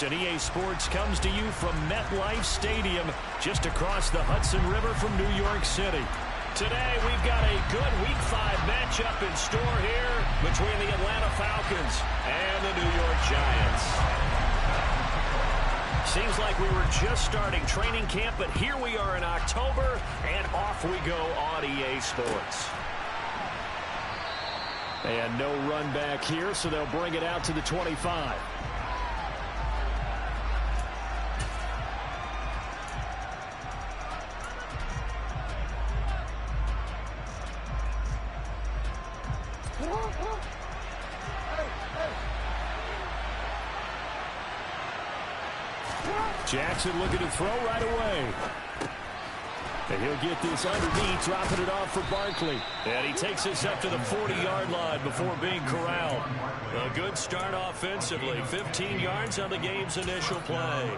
And EA Sports comes to you from MetLife Stadium, just across the Hudson River from New York City. Today, we've got a good Week 5 matchup in store here between the Atlanta Falcons and the New York Giants. Seems like we were just starting training camp, but here we are in October, and off we go on EA Sports. And no run back here, so they'll bring it out to the 25. Jackson looking to throw right away. And he'll get this underneath, dropping it off for Barkley. And he takes this up to the 40-yard line before being corralled. A good start offensively. 15 yards on the game's initial play.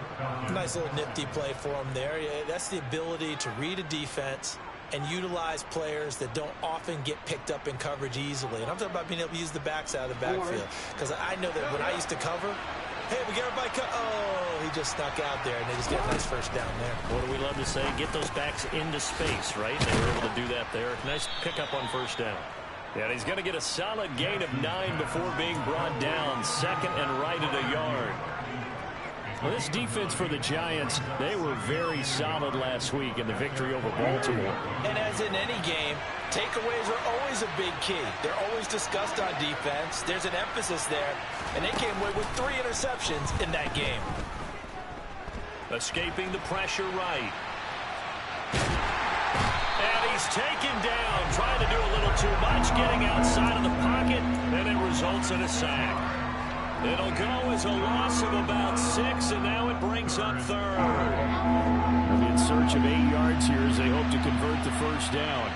Nice little nifty play for him there. That's the ability to read a defense and utilize players that don't often get picked up in coverage easily. And I'm talking about being able to use the backs out of the backfield. Because I know that when I used to cover, hey, we get everybody cut. Oh, he just snuck out there, and they just get a nice first down there. What do we love to say? Get those backs into space, right? They were able to do that there. Nice pickup on first down. And he's going to get a solid gain of 9 before being brought down. Second and right at a yard. Well, this defense for the Giants, they were very solid last week in the victory over Baltimore. And as in any game, takeaways are always a big key. They're always discussed on defense. There's an emphasis there, and they came away with 3 interceptions in that game. Escaping the pressure right. And he's taken down, trying to do a little too much, getting outside of the pocket, and it results in a sack. It'll go as a loss of about 6, and now it brings up third. In search of 8 yards here as they hope to convert the first down.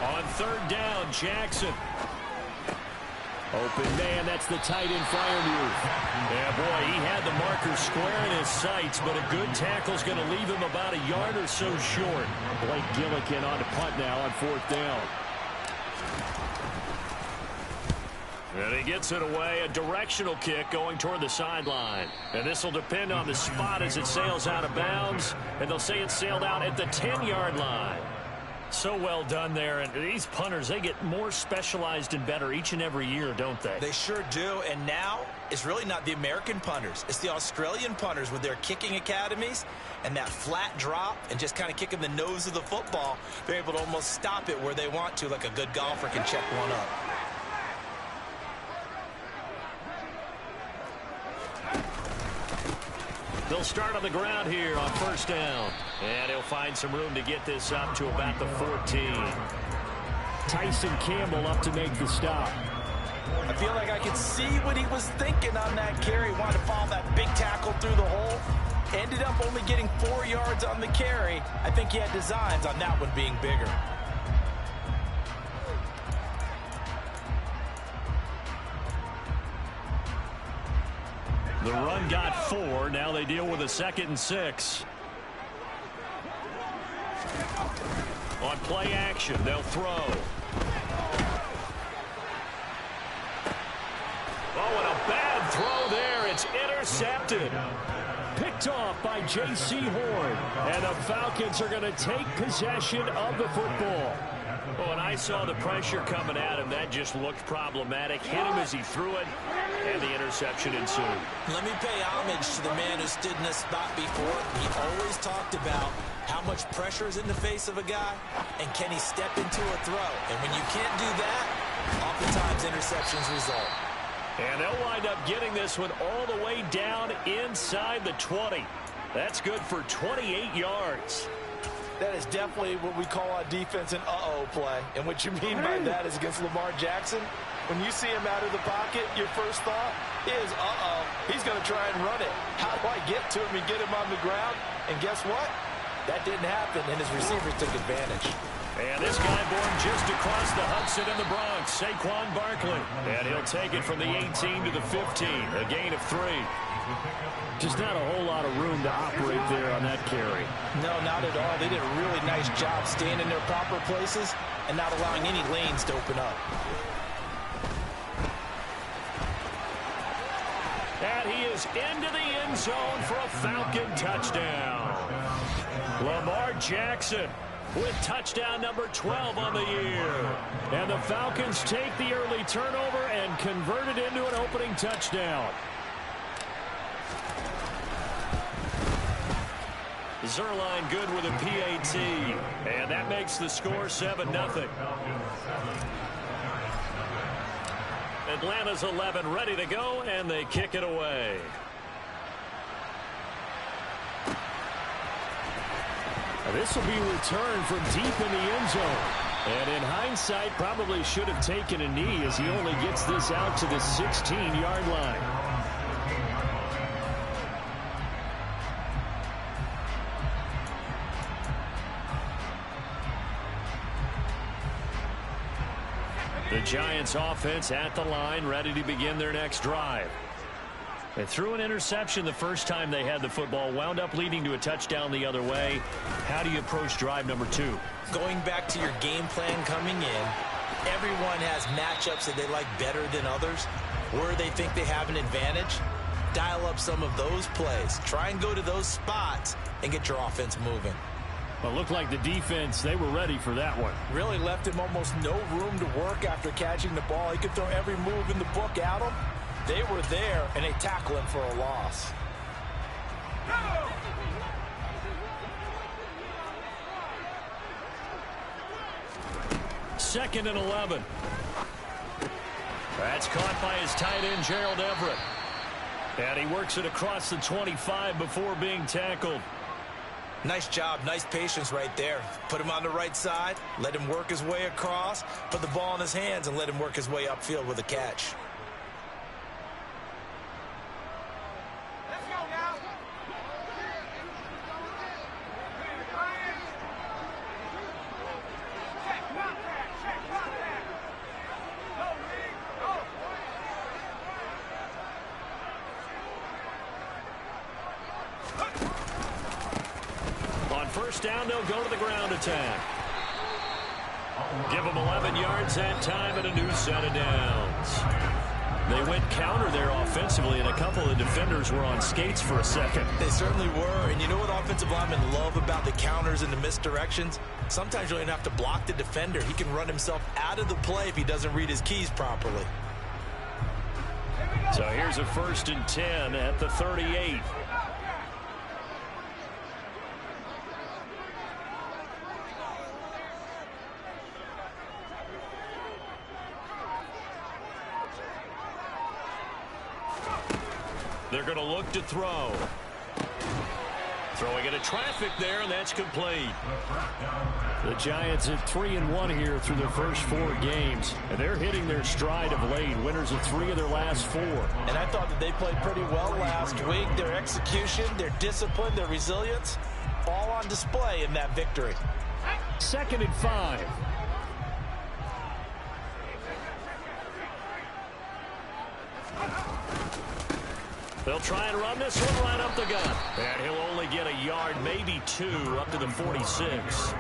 On third down, Jackson. Open man, that's the tight end Freiermuth. Yeah, boy, he had the marker square in his sights, but a good tackle's going to leave him about a yard or so short. Blake Gillikin on to punt now on fourth down. And he gets it away, a directional kick going toward the sideline. And this will depend on the spot as it sails out of bounds. And they'll say it sailed out at the 10-yard line. So well done there. And these punters, they get more specialized and better each and every year, don't they? They sure do. And now it's really not the American punters. It's the Australian punters with their kicking academies and that flat drop and just kind of kicking the nose of the football. They're able to almost stop it where they want to, like a good golfer can check one up. They'll start on the ground here on first down. And he'll find some room to get this up to about the 14. Tyson Campbell up to make the stop. I feel like I could see what he was thinking on that carry. Wanted to follow that big tackle through the hole. Ended up only getting 4 yards on the carry. I think he had designs on that one being bigger. The run got 4. Now they deal with a 2nd and 6. On play action, they'll throw. Oh, and a bad throw there. It's intercepted. Picked off by J.C. Horn. And the Falcons are going to take possession of the football. Oh, and I saw the pressure coming at him. That just looked problematic. Hit him as he threw it, and the interception ensued. Let me pay homage to the man who stood in this spot before. He always talked about how much pressure is in the face of a guy, and can he step into a throw. And when you can't do that, oftentimes interceptions result. And they'll wind up getting this one all the way down inside the 20. That's good for 28 yards. That is definitely what we call on defense an uh-oh play. And what you mean by that is against Lamar Jackson, when you see him out of the pocket, your first thought is, uh-oh, he's going to try and run it. How do I get to him and get him on the ground? And guess what? That didn't happen, and his receivers took advantage. And this guy born just across the Hudson in the Bronx, Saquon Barkley. And he'll take it from the 18 to the 15, a gain of 3. Just not a whole lot of room to operate there on that carry. No, not at all. They did a really nice job staying in their proper places and not allowing any lanes to open up. goes into the end zone for a Falcon touchdown. Lamar Jackson with touchdown number 12 on the year. And the Falcons take the early turnover and convert it into an opening touchdown. Zerline good with a PAT. And that makes the score 7-0. Atlanta's 11 ready to go, and they kick it away. This will be returned from deep in the end zone. And in hindsight, probably should have taken a knee as he only gets this out to the 16-yard line. The Giants offense at the line, ready to begin their next drive. They threw an interception the first time they had the football, wound up leading to a touchdown the other way. How do you approach drive number 2? Going back to your game plan coming in, everyone has matchups that they like better than others, where they think they have an advantage. Dial up some of those plays. Try and go to those spots and get your offense moving. Well, it looked like the defense, they were ready for that one. Really left him almost no room to work after catching the ball. He could throw every move in the book at him. They were there, and they tackle him for a loss. Second and 11. That's caught by his tight end, Gerald Everett. And he works it across the 25 before being tackled. Nice job, nice patience right there. Put him on the right side, let him work his way across, put the ball in his hands, and let him work his way upfield with a catch. First down, they'll go to the ground attack. Give them 11 yards that time and a new set of downs. They went counter there offensively, and a couple of defenders were on skates for a second. They certainly were, and you know what offensive linemen love about the counters and the misdirections? Sometimes you don't even have to block the defender. He can run himself out of the play if he doesn't read his keys properly. So here's a 1st and 10 at the 38. They're going to look to throw. Throwing into traffic there, and that's complete. The Giants at 3-1 here through their first 4 games. And they're hitting their stride of late. Winners of 3 of their last 4. And I thought that they played pretty well last week. Their execution, their discipline, their resilience, all on display in that victory. 2nd and 5. They'll try and run this one right up the gut. And he'll only get a yard, maybe 2, up to the 46.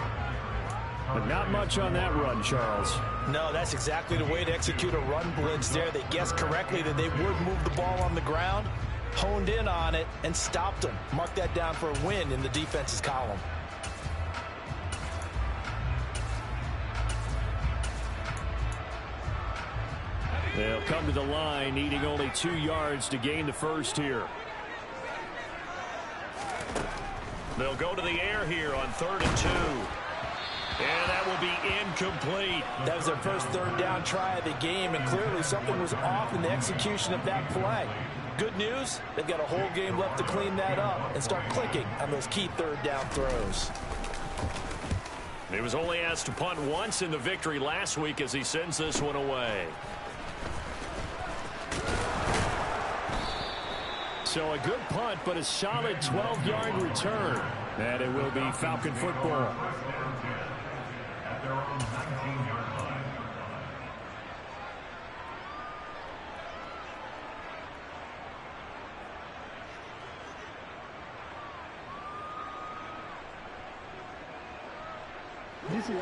But not much on that run, Charles. No, that's exactly the way to execute a run blitz there. They guessed correctly that they would move the ball on the ground, honed in on it, and stopped them. Mark that down for a win in the defense's column. They'll come to the line, needing only 2 yards to gain the first here. They'll go to the air here on 3rd and 2. And that will be incomplete. That was their first 3rd down try of the game, and clearly something was off in the execution of that play. Good news, they've got a whole game left to clean that up and start clicking on those key 3rd down throws. He was only asked to punt once in the victory last week as he sends this one away. So a good punt, but a solid 12-yard return. And it will be Falcon football.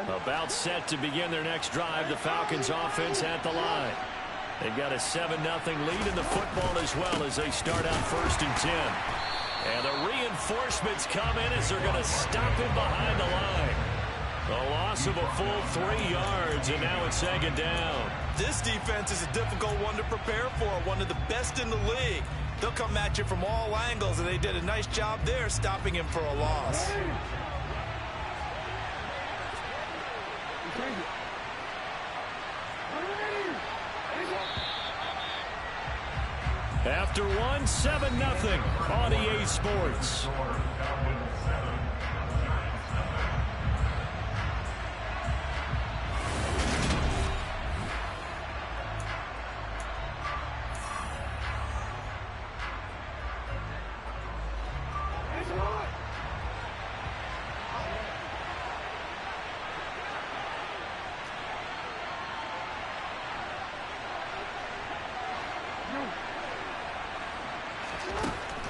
About set to begin their next drive. The Falcons offense at the line. They've got a 7-0 lead in the football as well as they start out 1st and 10. And the reinforcements come in as they're going to stop him behind the line. A loss of a full 3 yards, and now it's 2nd down. This defense is a difficult one to prepare for, one of the best in the league. They'll come at you from all angles, and they did a nice job there stopping him for a loss. After one, 7-0 on EA Sports.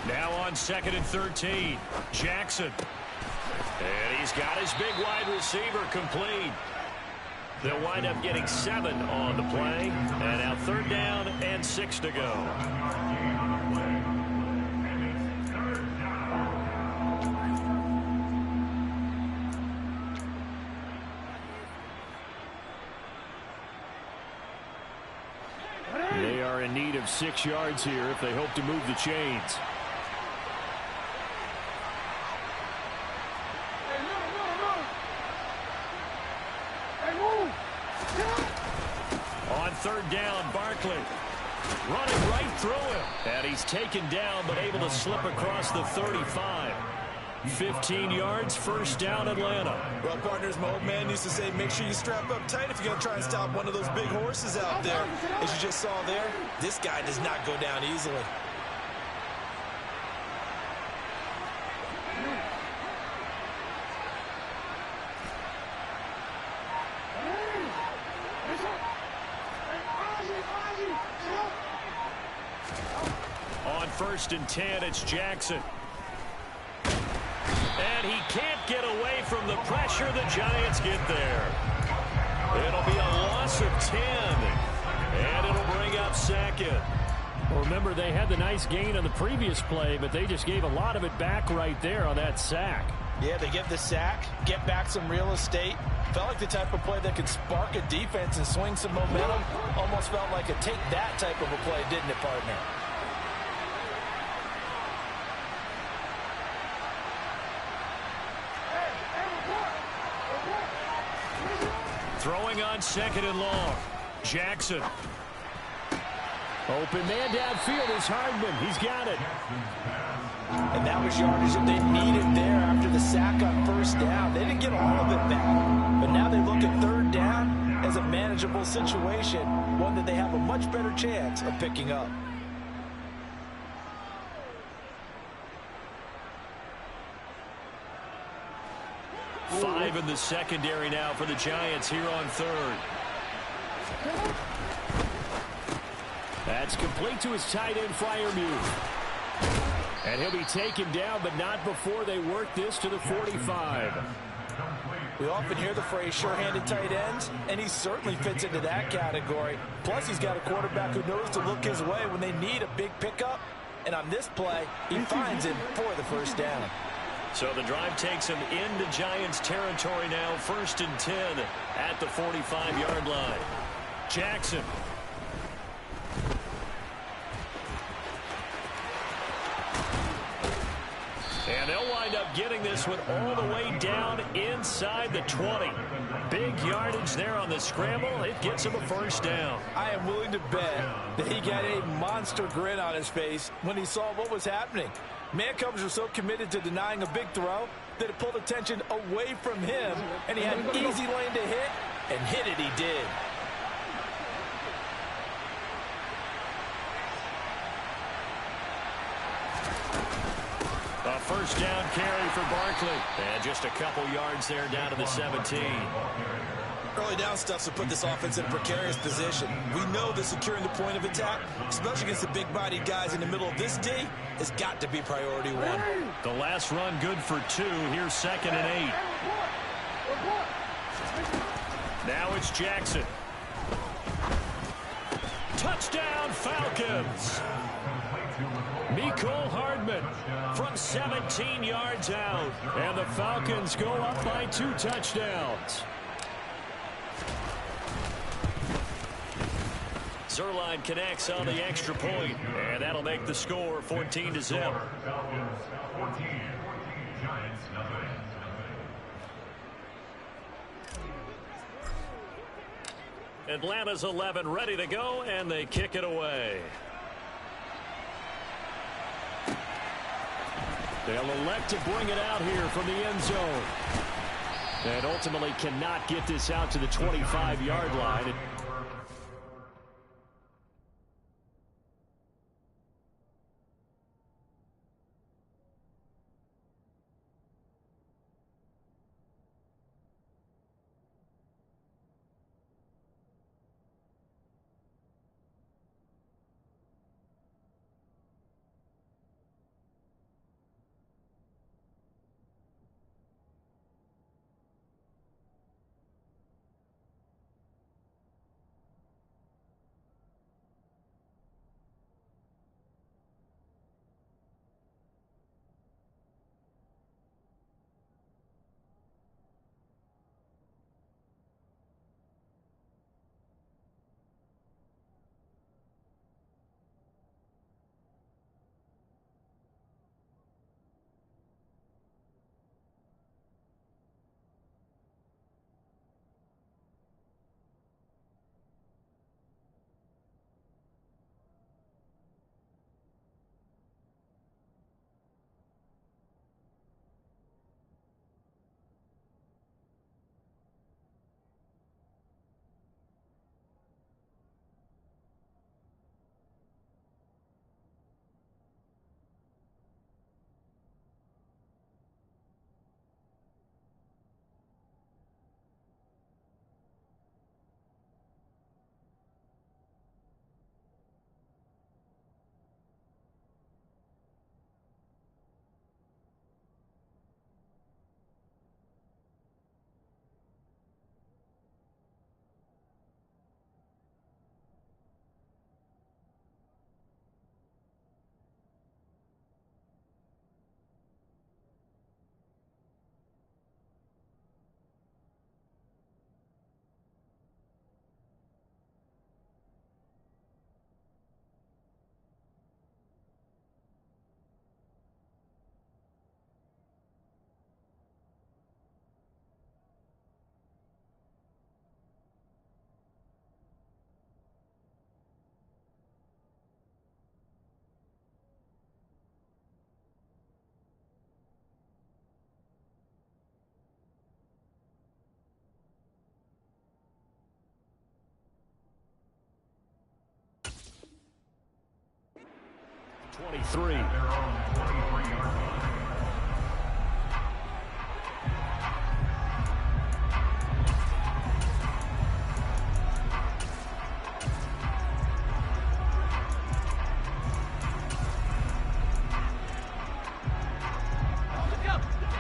Now on 2nd and 13, Jackson. And he's got his big wide receiver complete. They'll wind up getting 7 on the play. And now 3rd down and 6 to go. They are in need of 6 yards here if they hope to move the chains. On 3rd down, Barkley running right through him. And he's taken down but able to slip across the 35. 15 yards, 1st down, Atlanta. Well, partners, my old man used to say, make sure you strap up tight if you're going to try and stop one of those big horses out there. As you just saw there, this guy does not go down easily. On 1st and 10, it's Jackson. And he can't get away from the pressure. The Giants get there. It'll be a loss of 10. And it'll bring up 2nd. Well, remember, they had the nice gain on the previous play, but they just gave a lot of it back right there on that sack. Yeah, they get the sack, get back some real estate. Felt like the type of play that could spark a defense and swing some momentum. Almost felt like a take that type of a play, didn't it, partner? Throwing on 2nd and long. Jackson. Open man downfield is Hardman. He's got it. And that was yardage that they needed there after the sack on 1st down. They didn't get all of it back. But now they look at 3rd down as a manageable situation, one that they have a much better chance of picking up. Five in the secondary now for the Giants here on 3rd. That's complete to his tight end, Freiermuth. And he'll be taken down, but not before they work this to the 45. We often hear the phrase sure-handed tight ends, and he certainly fits into that category. Plus, he's got a quarterback who knows to look his way when they need a big pickup. And on this play, he finds him for the 1st down. So the drive takes him into Giants territory now, 1st and 10 at the 45-yard line. Jackson. And they'll wind up getting this one all the way down inside the 20. Big yardage there on the scramble. It gets him a 1st down. I am willing to bet that he got a monster grin on his face when he saw what was happening. Man coverage was so committed to denying a big throw that it pulled attention away from him, and he had an easy lane to hit, and hit it he did. A 1st down carry for Barkley. And just a couple yards there down to the 17. Early down stuff's to put this offense in a precarious position. We know that securing the point of attack, especially against the big-bodied guys in the middle of this D, has got to be priority one. The last run good for 2. Here's 2nd and 8. Now it's Jackson. Touchdown, Falcons. Mecole Hardman from 17 yards out. And the Falcons go up by 2 touchdowns. Zerline connects on the extra point, and that'll make the score 14-0. Atlanta's 11 ready to go, and they kick it away. They'll elect to bring it out here from the end zone. And ultimately cannot get this out to the 25-yard line.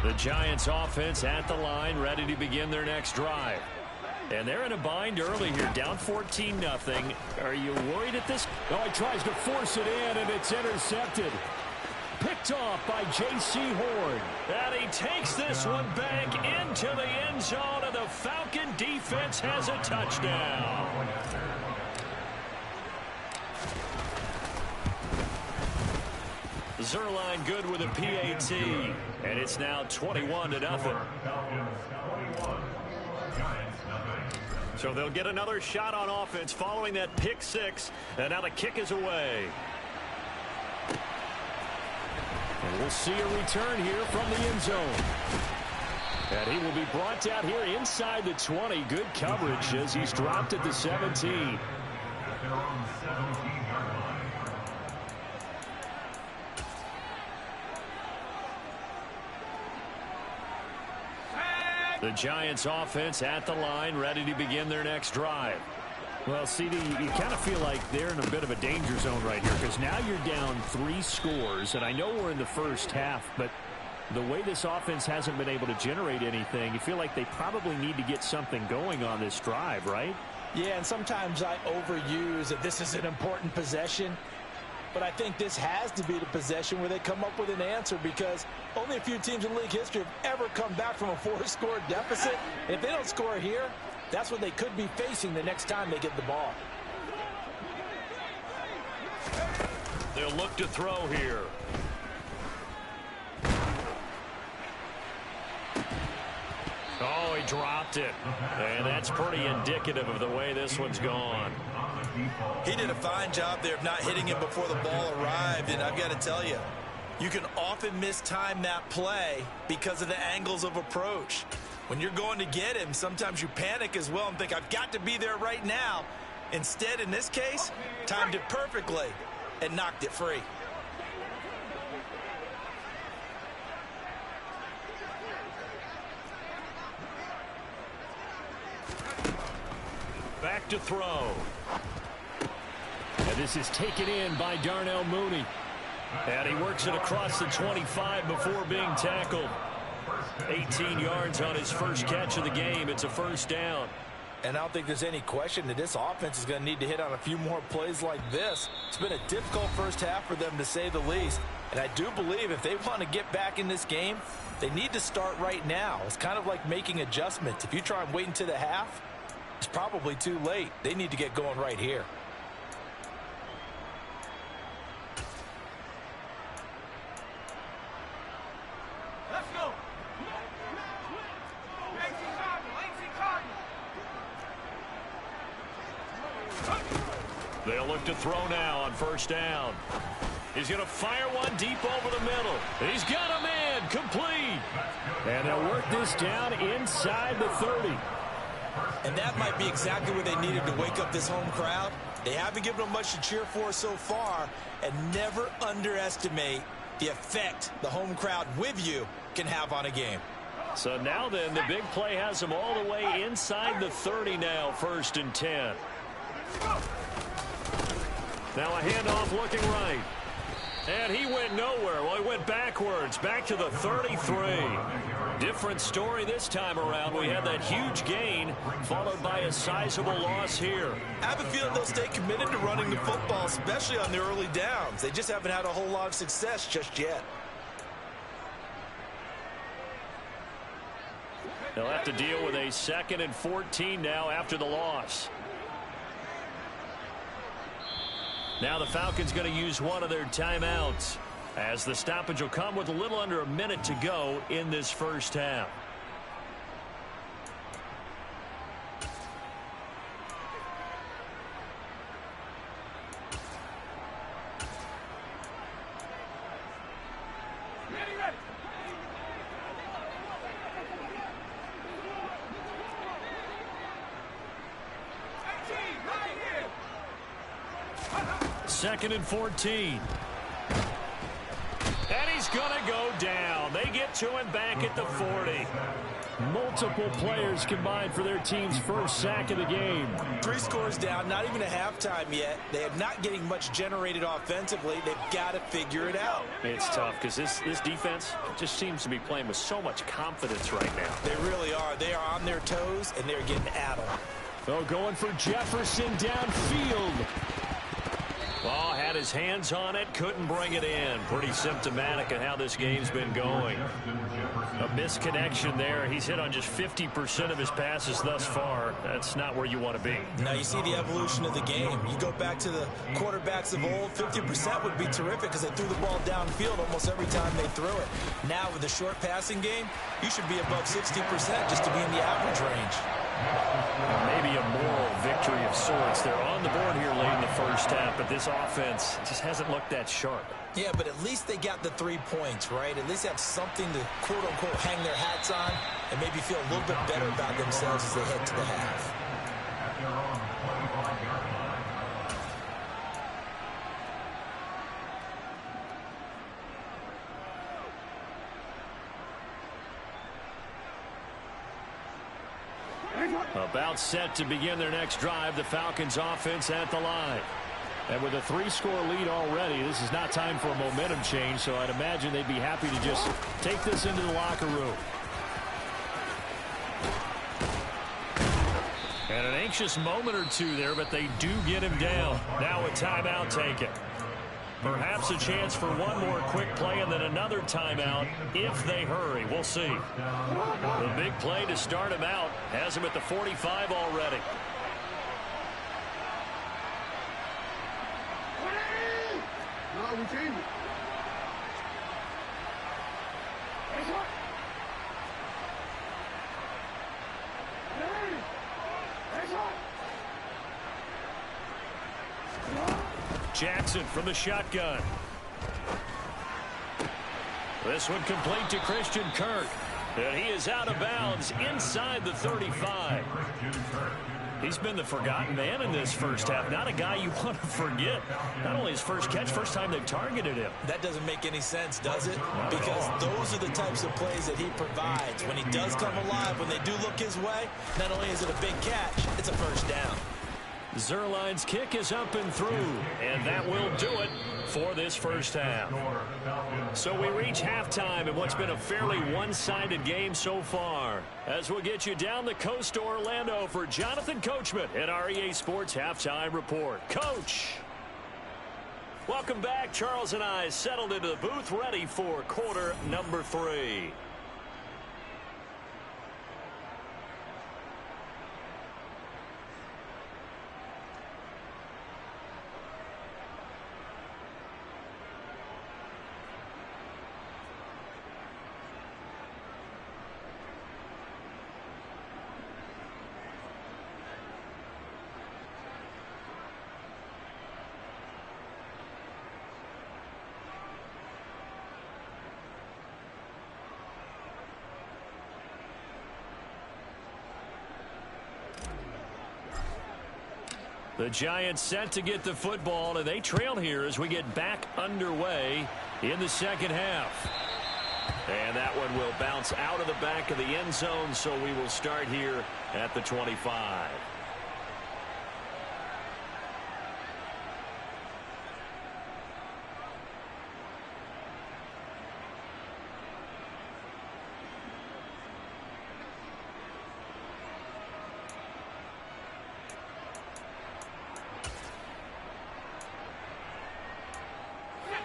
The Giants offense at the line, ready to begin their next drive. And they're in a bind early here, down 14-0. Are you worried at this? Oh, he tries to force it in, and it's intercepted. Picked off by J.C. Horn. And he takes this one back into the end zone, and the Falcon defense has a touchdown. Zerline good with a PAT, and it's now 21-0. So they'll get another shot on offense following that pick six, and now the kick is away. And we'll see a return here from the end zone. And he will be brought down here inside the 20. Good coverage as he's dropped at the 17. The Giants offense at the line, ready to begin their next drive. Well, CD, you kind of feel like they're in a bit of a danger zone right here because now you're down 3 scores, and I know we're in the first half, but the way this offense hasn't been able to generate anything, you feel like they probably need to get something going on this drive, right? Yeah, and sometimes I overuse that this is an important possession. But I think this has to be the possession where they come up with an answer, because only a few teams in league history have ever come back from a 4-score deficit. And if they don't score here, that's what they could be facing the next time they get the ball. They'll look to throw here. Oh, he dropped it. And that's pretty indicative of the way this one's gone. He did a fine job there of not hitting him before the ball arrived, and I've got to tell you, you can often mistime that play because of the angles of approach. When you're going to get him, sometimes you panic as well and think, I've got to be there right now. Instead, in this case, timed it perfectly and knocked it free. Back to throw. And this is taken in by Darnell Mooney. And he works it across the 25 before being tackled. 18 yards on his first catch of the game. It's a first down. And I don't think there's any question that this offense is going to need to hit on a few more plays like this. It's been a difficult first half for them, to say the least. And I do believe if they want to get back in this game, they need to start right now. It's kind of like making adjustments. If you try and wait until the half, it's probably too late. They need to get going right here. Let's go. They'll look to throw now on first down. He's going to fire one deep over the middle. He's got a man, complete. And they'll work this down inside the 30. And that might be exactly what they needed to wake up this home crowd. They haven't given them much to cheer for so far, and never underestimate the effect the home crowd with you can have on a game. So now then, the big play has them all the way inside the 30 now, 1st and 10. Now a handoff looking right. And he went nowhere. Well, he went backwards, back to the 33. Different story this time around. We had that huge gain, followed by a sizable loss here. I have a feeling they'll stay committed to running the football, especially on their early downs. They just haven't had a whole lot of success just yet. They'll have to deal with a 2nd and 14 now after the loss. Now the Falcons going to use one of their timeouts, as the stoppage will come with a little under a minute to go in this first half. Second and 14. And he's going to go down. They get to him back at the 40. Multiple players combined for their team's first sack of the game. 3 scores down, not even a halftime yet. They are not getting much generated offensively. They've got to figure it out. It's tough because this defense just seems to be playing with so much confidence right now. They really are. They are on their toes, and they're getting at them. Oh, going for Jefferson downfield. Ball had his hands on it, couldn't bring it in. Pretty symptomatic of how this game's been going. A misconnection there. He's hit on just 50% of his passes thus far. That's not where you want to be. Now you see the evolution of the game. You go back to the quarterbacks of old, 50% would be terrific because they threw the ball downfield almost every time they threw it. Now with the short passing game, you should be above 60% just to be in the average range. Maybe a moral victory of sorts. They're on the board here late in the first half, but this offense just hasn't looked that sharp. Yeah, but at least they got the 3 points, right? At least they have something to, quote-unquote, hang their hats on and maybe feel a little bit better about themselves as they head to the half. About set to begin their next drive, the Falcons offense at the line. And with a 3-score lead already, this is not time for a momentum change, so I'd imagine they'd be happy to just take this into the locker room. And an anxious moment or two there, but they do get him down. Now a timeout taken. Perhaps a chance for one more quick play and then another timeout if they hurry. We'll see. The big play to start him out has him at the 45 already. No, we changed it. Jackson from the shotgun. This one complete to Christian Kirk. And he is out of bounds inside the 35. He's been the forgotten man in this first half. Not a guy you want to forget. Not only his first catch, first time they've targeted him. That doesn't make any sense, does it? Because those are the types of plays that he provides. When he does come alive, when they do look his way, not only is it a big catch, it's a first down. Zerline's kick is up and through, and that will do it for this first half. So we reach halftime in what's been a fairly one-sided game so far. As we'll get you down the coast to Orlando for Jonathan Coachman at our EA Sports Halftime Report. Coach! Welcome back. Charles and I settled into the booth ready for quarter number 3. The Giants set to get the football, and they trail here as we get back underway in the second half. And that one will bounce out of the back of the end zone, so we will start here at the 25.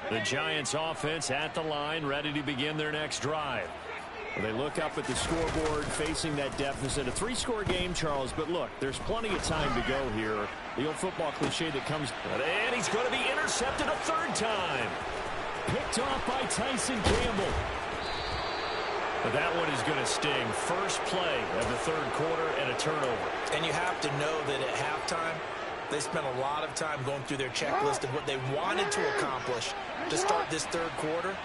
The Giants offense at the line, ready to begin their next drive. Well, they look up at the scoreboard facing that deficit. A 3-score game, Charles, but look, there's plenty of time to go here. The old football cliche that comes. And he's going to be intercepted a third time. Picked off by Tyson Campbell. But that one is going to sting. First play of the third quarter and a turnover. And you have to know that at halftime, they spent a lot of time going through their checklist of what they wanted to accomplish to start this third quarter.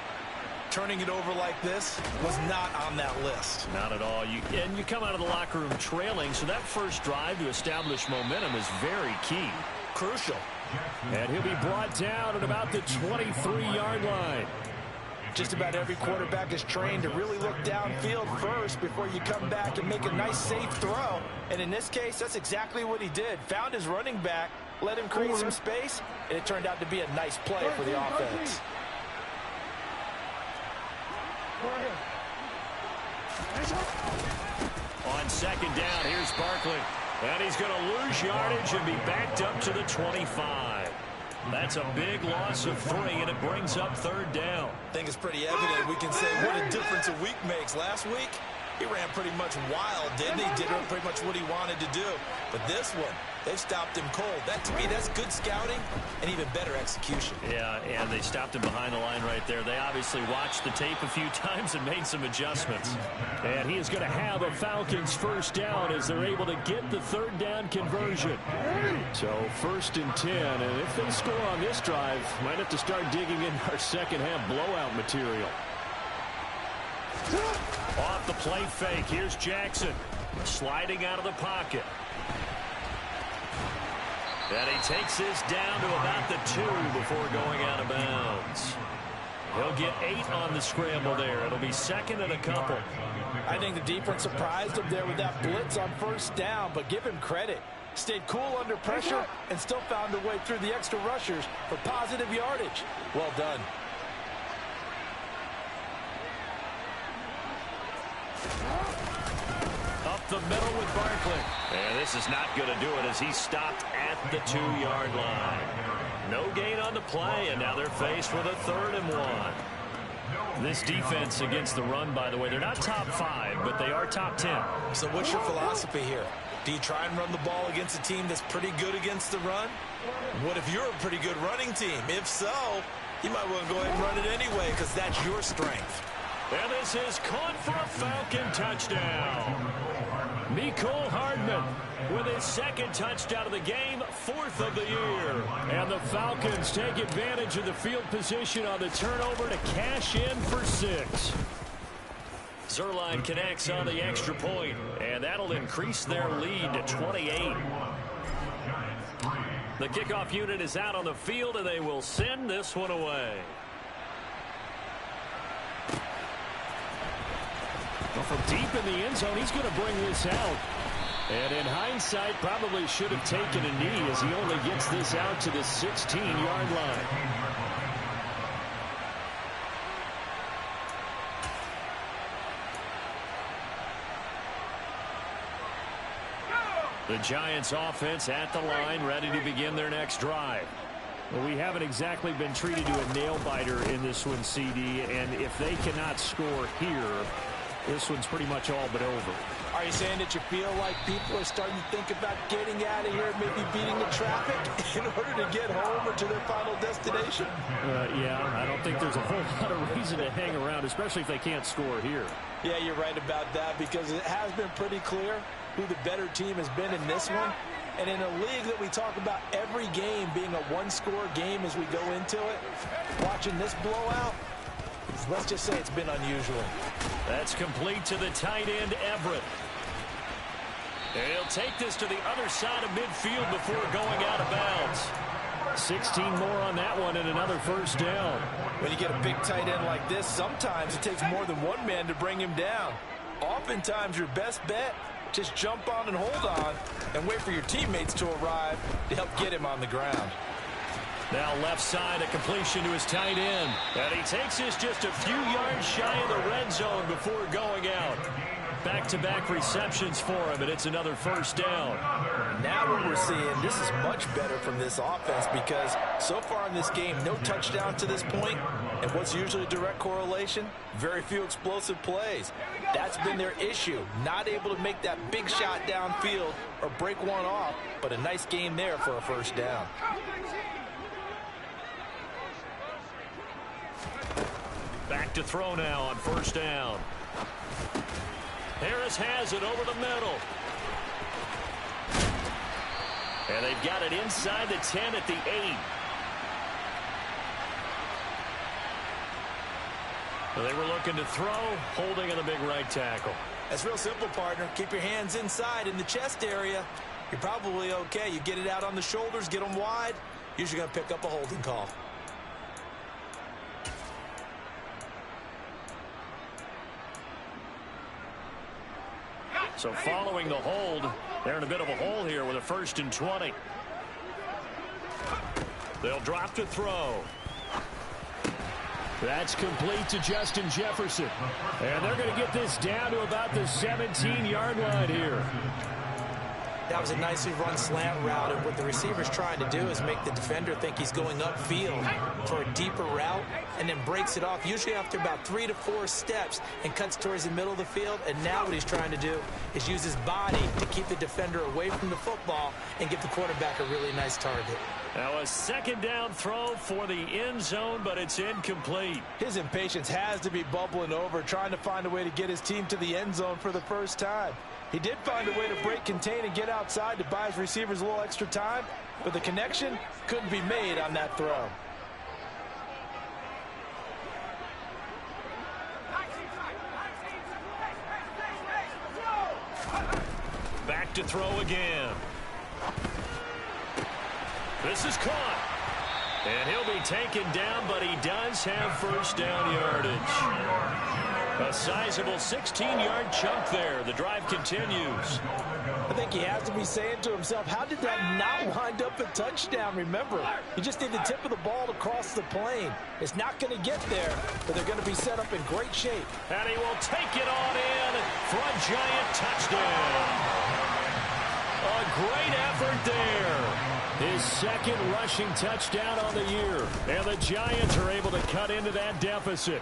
Turning it over like this was not on that list. Not at all. You come out of the locker room trailing, so that first drive to establish momentum is very key. Crucial. And he'll be brought down at about the 23-yard line. Just about every quarterback is trained to really look downfield first before you come back and make a nice, safe throw. And in this case, that's exactly what he did. Found his running back, let him create some space, and it turned out to be a nice play for the offense. On second down, here's Barkley. And he's going to lose yardage and be backed up to the 25. That's a big loss of 3, and it brings up third down. I think it's pretty evident. We can say what a difference a week makes. Last week, he ran pretty much wild, didn't he? Did pretty much what he wanted to do. But this one, they've stopped him cold. That, to me, that's good scouting and even better execution. Yeah, and they stopped him behind the line right there. They obviously watched the tape a few times and made some adjustments. And he is going to have a Falcons first down as they're able to get the third down conversion. So 1st and 10, and if they score on this drive, might have to start digging in our second half blowout material. Off the play fake, here's Jackson. Sliding out of the pocket. And he takes this down to about the 2 before going out of bounds. He'll get 8 on the scramble there. It'll be second and a couple. I think the defense surprised him there with that blitz on first down, but give him credit. Stayed cool under pressure and still found a way through the extra rushers for positive yardage. Well done. Up the middle with Barkley. And this is not going to do it as he stopped at the 2-yard line. No gain on the play, and now they're faced with a 3rd and 1. This defense against the run, by the way, they're not top 5, but they are top 10. So what's your philosophy here? Do you try and run the ball against a team that's pretty good against the run? What if you're a pretty good running team? If so, you might want to go ahead and run it anyway because that's your strength. And this is caught for a Falcon touchdown. Mecole Hardman with his 2nd touchdown of the game, 4th of the year. And the Falcons take advantage of the field position on the turnover to cash in for 6. Zerline connects on the extra point, and that'll increase their lead to 28. The kickoff unit is out on the field, and they will send this one away. Well, from deep in the end zone, he's going to bring this out. And in hindsight, probably should have taken a knee as he only gets this out to the 16-yard line. The Giants offense at the line, ready to begin their next drive. Well, we haven't exactly been treated to a nail-biter in this one, CD, and if they cannot score here, this one's pretty much all but over. Are you saying that you feel like people are starting to think about getting out of here, maybe beating the traffic in order to get home or to their final destination? Yeah, I don't think there's a whole lot of reason to hang around, especially if they can't score here. Yeah, you're right about that because it has been pretty clear who the better team has been in this one. And in a league that we talk about every game being a one-score game as we go into it, watching this blowout, let's just say it's been unusual. That's complete to the tight end, Everett. And he'll take this to the other side of midfield before going out of bounds. 16 more on that one and another 1st down. When you get a big tight end like this, sometimes it takes more than one man to bring him down. Oftentimes your best bet, just jump on and hold on and wait for your teammates to arrive to help get him on the ground. Now left side, a completion to his tight end. And he takes this just a few yards shy of the red zone before going out. Back-to-back receptions for him, and it's another 1st down. Now what we're seeing, this is much better from this offense because so far in this game, no touchdown to this point, and what's usually a direct correlation? Very few explosive plays. That's been their issue, not able to make that big shot downfield or break one off, but a nice game there for a 1st down. Back to throw now on 1st down. Harris has it over the middle. And they've got it inside the 10 at the 8. They were looking to throw, holding in the big right tackle. That's real simple, partner. Keep your hands inside in the chest area. You're probably okay. You get it out on the shoulders, get them wide. Usually going to pick up a holding call. So following the hold, they're in a bit of a hole here with a 1st and 20. They'll drop to throw. That's complete to Justin Jefferson. And they're going to get this down to about the 17-yard line here. That was a nicely run slant route, and what the receiver's trying to do is make the defender think he's going upfield for a deeper route and then breaks it off, usually after about 3 to 4 steps, and cuts towards the middle of the field. And now what he's trying to do is use his body to keep the defender away from the football and give the quarterback a really nice target. Now a 2nd down throw for the end zone, but it's incomplete. His impatience has to be bubbling over, trying to find a way to get his team to the end zone for the 1st time. He did find a way to break, contain, and get outside to buy his receivers a little extra time, but the connection couldn't be made on that throw. Back to throw again. This is caught. And he'll be taken down, but he does have 1st down yardage. A sizable 16-yard chunk there. The drive continues. I think he has to be saying to himself, how did that not wind up a touchdown? Remember, you just need the tip of the ball to cross the plane. It's not going to get there, but they're going to be set up in great shape. And he will take it on in for a giant touchdown. A great effort there. His second rushing touchdown on the year. And the Giants are able to cut into that deficit.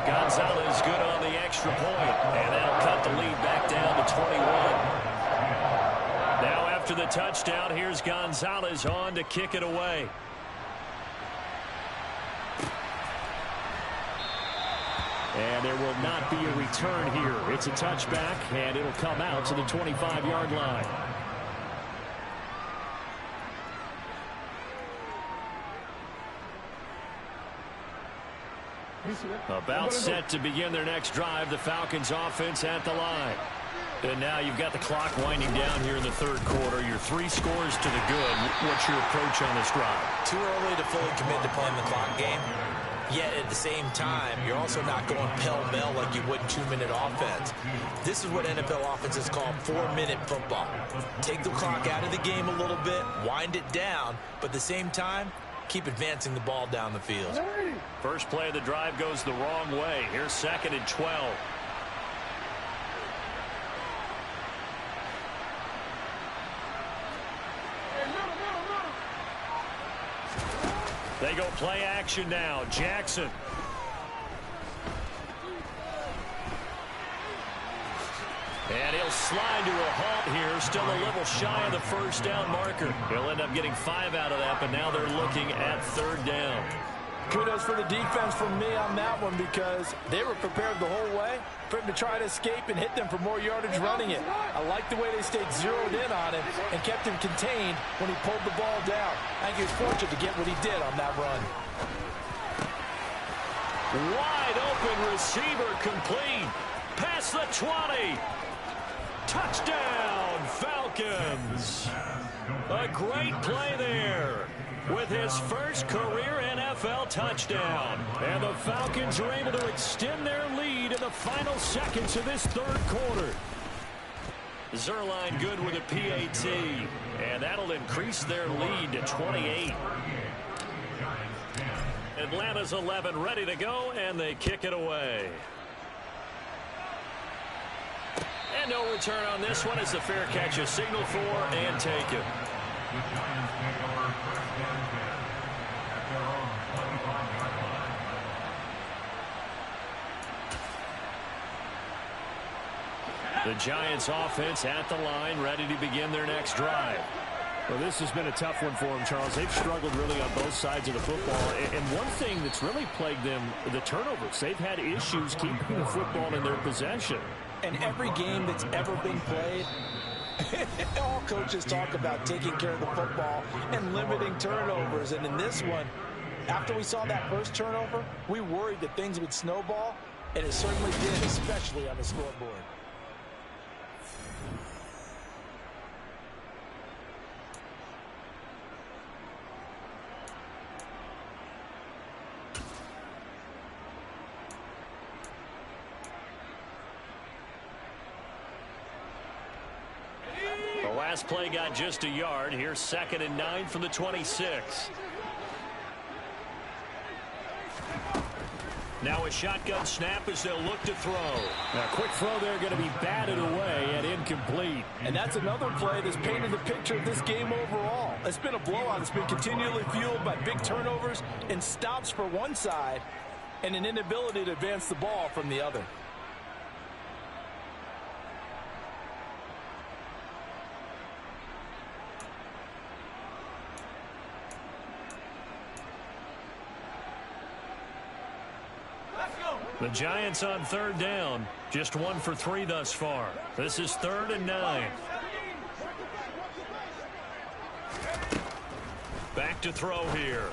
Gonzalez good on the extra point, and that'll cut the lead back down to 21. Now after the touchdown, here's Gonzalez on to kick it away. And there will not be a return here. It's a touchback, and it'll come out to the 25-yard line. About set to begin their next drive. The Falcons offense at the line. And now you've got the clock winding down here in the third quarter. You're 3 scores to the good. What's your approach on this drive? Too early to fully commit to playing the clock game. Yet at the same time, you're also not going pell-mell like you would in 2-minute offense. This is what NFL offenses call 4-minute football. Take the clock out of the game a little bit, wind it down, but at the same time, keep advancing the ball down the field. First play of the drive goes the wrong way. Here's 2nd and 12. They go play action now. Jackson. And he'll slide to a halt here. Still a little shy of the first down marker. He'll end up getting 5 out of that, but now they're looking at 3rd down. Kudos for the defense from me on that one because they were prepared the whole way for him to try to escape and hit them for more yardage running it. I like the way they stayed zeroed in on him and kept him contained when he pulled the ball down. I think he was fortunate to get what he did on that run. Wide open receiver complete. Past the 20. Touchdown, Falcons. A great play there with his first career NFL touchdown. And the Falcons are able to extend their lead in the final seconds of this third quarter. Zerline good with a PAT, and that'll increase their lead to 28. Atlanta's 11 ready to go, and they kick it away. And no return on this one as the fair catch is signaled for and taken. The Giants offense at the line, ready to begin their next drive. Well, this has been a tough one for them, Charles. They've struggled really on both sides of the football. And one thing that's really plagued them, the turnovers. They've had issues keeping the football in their possession. And every game that's ever been played, all coaches talk about taking care of the football and limiting turnovers. And in this one, after we saw that first turnover, we worried that things would snowball, and it certainly did, especially on the scoreboard. Last play got just a yard. Here's 2nd and 9 from the 26. Now a shotgun snap as they'll look to throw. Now, quick throw there going to be batted away and incomplete. And that's another play that's painted the picture of this game overall. It's been a blowout. It's been continually fueled by big turnovers and stops for one side and an inability to advance the ball from the other. The Giants on 3rd down. Just 1 for 3 thus far. This is 3rd and 9. Back to throw here.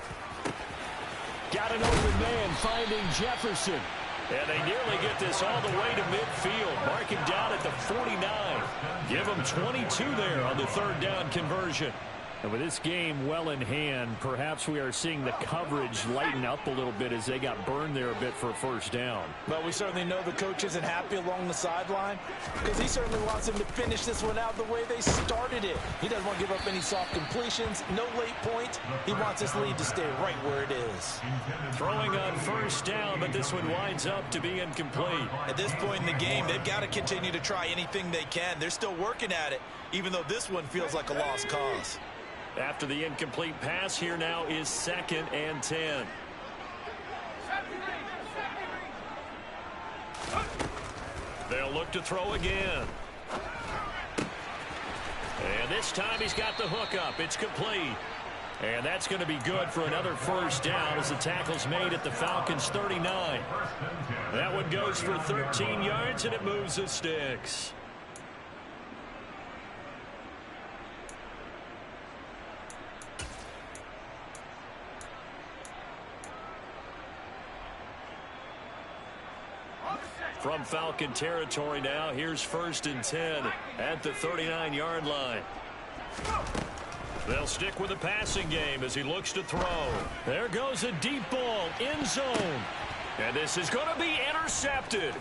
Got an open man finding Jefferson. And they nearly get this all the way to midfield. Mark him down at the 49. Give him 22 there on the 3rd down conversion. And with this game well in hand, perhaps we are seeing the coverage lighten up a little bit as they got burned there a bit for a first down. But we certainly know the coach isn't happy along the sideline because he certainly wants them to finish this one out the way they started it. He doesn't want to give up any soft completions, no late points. He wants his lead to stay right where it is. Throwing on first down, but this one winds up to be incomplete. At this point in the game, they've got to continue to try anything they can. They're still working at it, even though this one feels like a lost cause. After the incomplete pass, here now is 2nd and 10. They'll look to throw again. And this time he's got the hook up. It's complete. And that's going to be good for another first down as the tackle's made at the Falcons' 39. That one goes for 13 yards, and it moves the sticks. From Falcon territory now, here's 1st and 10 at the 39-yard line. They'll stick with the passing game as he looks to throw. There goes a deep ball, end zone. And this is going to be intercepted.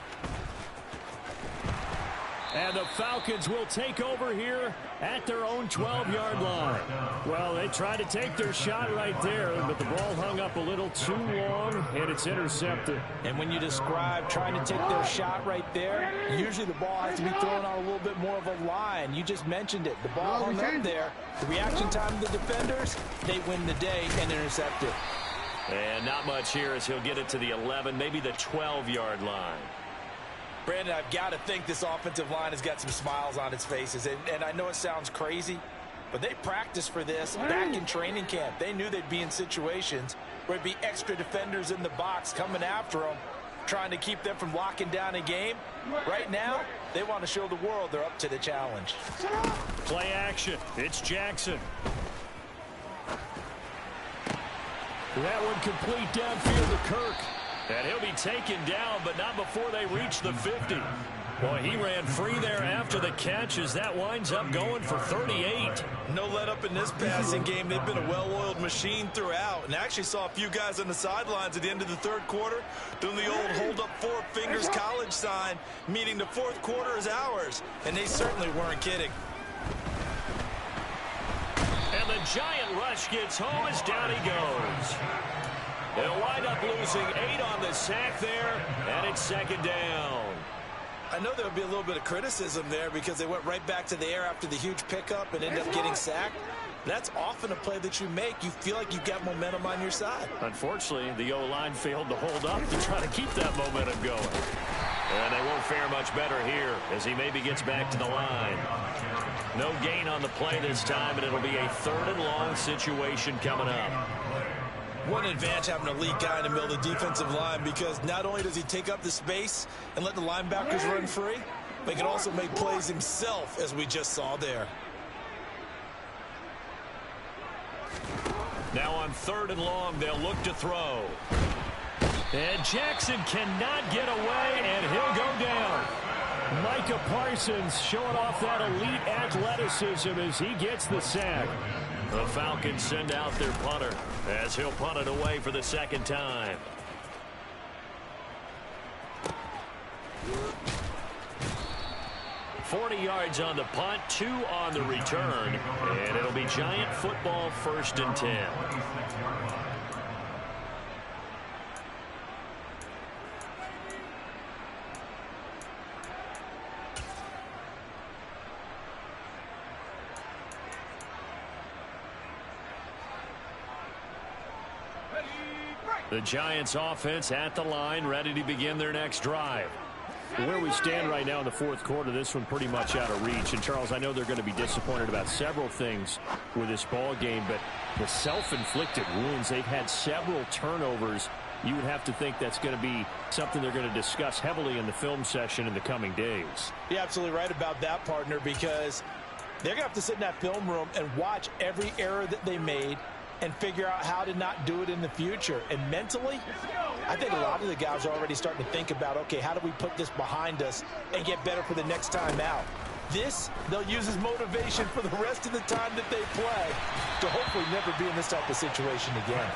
And the Falcons will take over here at their own 12-yard line. Well, they tried to take their shot right there, but the ball hung up a little too long, and it's intercepted. And when you describe trying to take their shot right there, usually the ball has to be thrown on a little bit more of a line. You just mentioned it. The ball hung up there. The reaction time of the defenders, they win the day and intercept it. And not much here as he'll get it to the 11, maybe the 12-yard line. Brandon, I've got to think this offensive line has got some smiles on its faces. And I know it sounds crazy, but they practiced for this back in training camp. They knew they'd be in situations where there'd be extra defenders in the box coming after them, trying to keep them from locking down a game. Right now, they want to show the world they're up to the challenge. Play action. It's Jackson. That one complete downfield to Kirk. And he'll be taken down, but not before they reach the 50. Boy, he ran free there after the catch as that winds up going for 38. No let up in this passing game. They've been a well-oiled machine throughout. And I actually saw a few guys on the sidelines at the end of the third quarter doing the old hold up 4 fingers college sign, meaning the fourth quarter is ours. And they certainly weren't kidding. And the giant rush gets home as down he goes. They'll wind up losing 8 on the sack there, and it's 2nd down. I know there'll be a little bit of criticism there because they went right back to the air after the huge pickup and ended up getting sacked. That's often a play that you make. You feel like you've got momentum on your side. Unfortunately, the O-line failed to hold up to try to keep that momentum going. And they won't fare much better here as he maybe gets back to the line. No gain on the play this time, and it'll be a 3rd and long situation coming up. One advantage having a lead guy in the middle of the defensive line because not only does he take up the space and let the linebackers run free, but he can also make plays himself, as we just saw there. Now on 3rd and long, they'll look to throw. And Jackson cannot get away, and he'll go down. Micah Parsons showing off that elite athleticism as he gets the sack. The Falcons send out their punter as he'll punt it away for the 2nd time. $40 yards on the punt, 2 on the return, and it'll be Giant football 1st and 10. The Giants offense at the line, ready to begin their next drive. Where we stand right now in the 4th quarter, this one pretty much out of reach. And, Charles, I know they're going to be disappointed about several things with this ball game, but the self-inflicted wounds, they've had several turnovers. You would have to think that's going to be something they're going to discuss heavily in the film session in the coming days. You're absolutely right about that, partner, because they're going to have to sit in that film room and watch every error that they made and figure out how to not do it in the future. And mentally, I think a lot of the guys are already starting to think about, okay, how do we put this behind us and get better for the next time out? This, they'll use as motivation for the rest of the time that they play to hopefully never be in this type of situation again.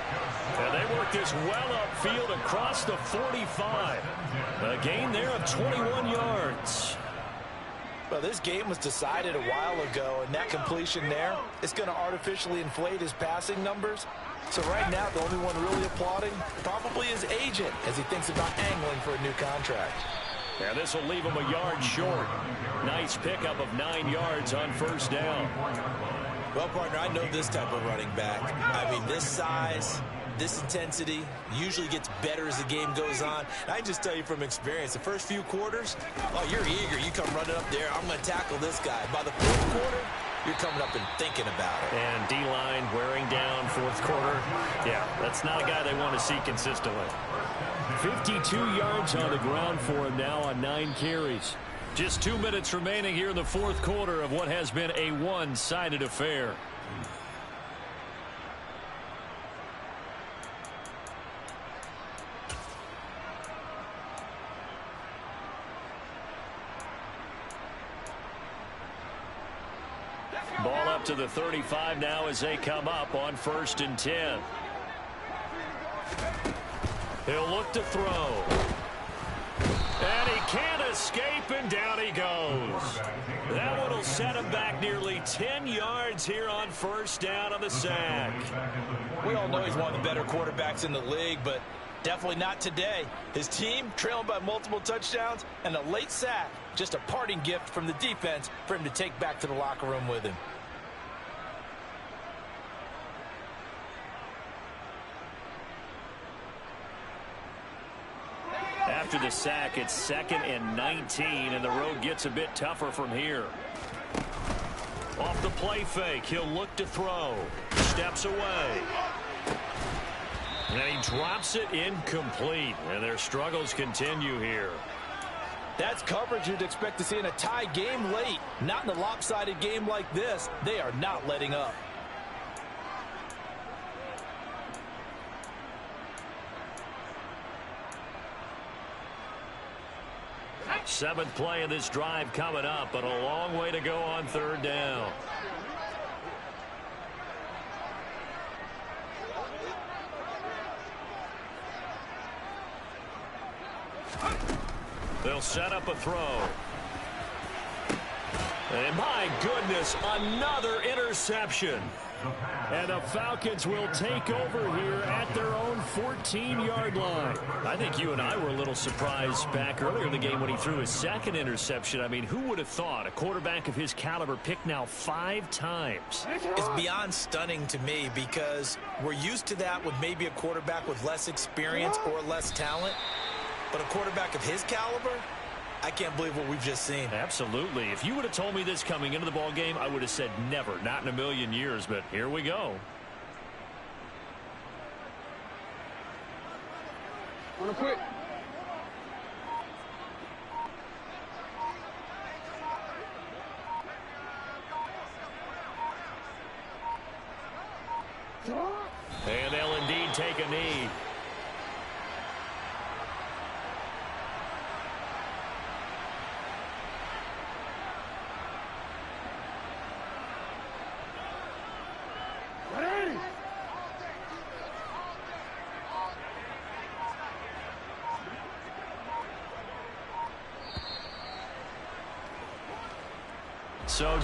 And they work this well upfield across the 45. A gain there of 21 yards. Well, this game was decided a while ago, and that completion there is going to artificially inflate his passing numbers. So right now, the only one really applauding probably his agent as he thinks about angling for a new contract. And this will leave him a yard short. Nice pickup of 9 yards on first down. Well, partner, I know this type of running back. I mean, this size, this intensity usually gets better as the game goes on. And I just tell you from experience, the first few quarters, oh, you're eager. You come running up there. I'm going to tackle this guy. By the fourth quarter, you're coming up and thinking about it. And D-line wearing down fourth quarter. Yeah, that's not a guy they want to see consistently. 52 yards on the ground for him now on 9 carries. Just 2 minutes remaining here in the fourth quarter of what has been a one-sided affair. Ball up to the 35 now as they come up on 1st and 10. He'll look to throw. And he can't escape, and down he goes. That one will set him back nearly 10 yards here on first down on the sack. We all know he's one of the better quarterbacks in the league, but definitely not today. His team trailing by multiple touchdowns, and a late sack, just a parting gift from the defense for him to take back to the locker room with him. After the sack, it's 2nd and 19, and the road gets a bit tougher from here. Off the play fake, he'll look to throw. Steps away. And he drops it incomplete, and their struggles continue here. That's coverage you'd expect to see in a tie game late. Not in a lopsided game like this. They are not letting up. Seventh play of this drive coming up, but a long way to go on 3rd down. They'll set up a throw. And my goodness, another interception. And the Falcons will take over here at their own 14-yard line. I think you and I were a little surprised back earlier in the game when he threw his 2nd interception. I mean, who would have thought a quarterback of his caliber picked now 5 times? It's beyond stunning to me because we're used to that with maybe a quarterback with less experience or less talent. But a quarterback of his caliber, I can't believe what we've just seen. Absolutely. If you would have told me this coming into the ball game, I would have said never, not in a million years. But here we go. Wanna quit? And they'll indeed take a knee. So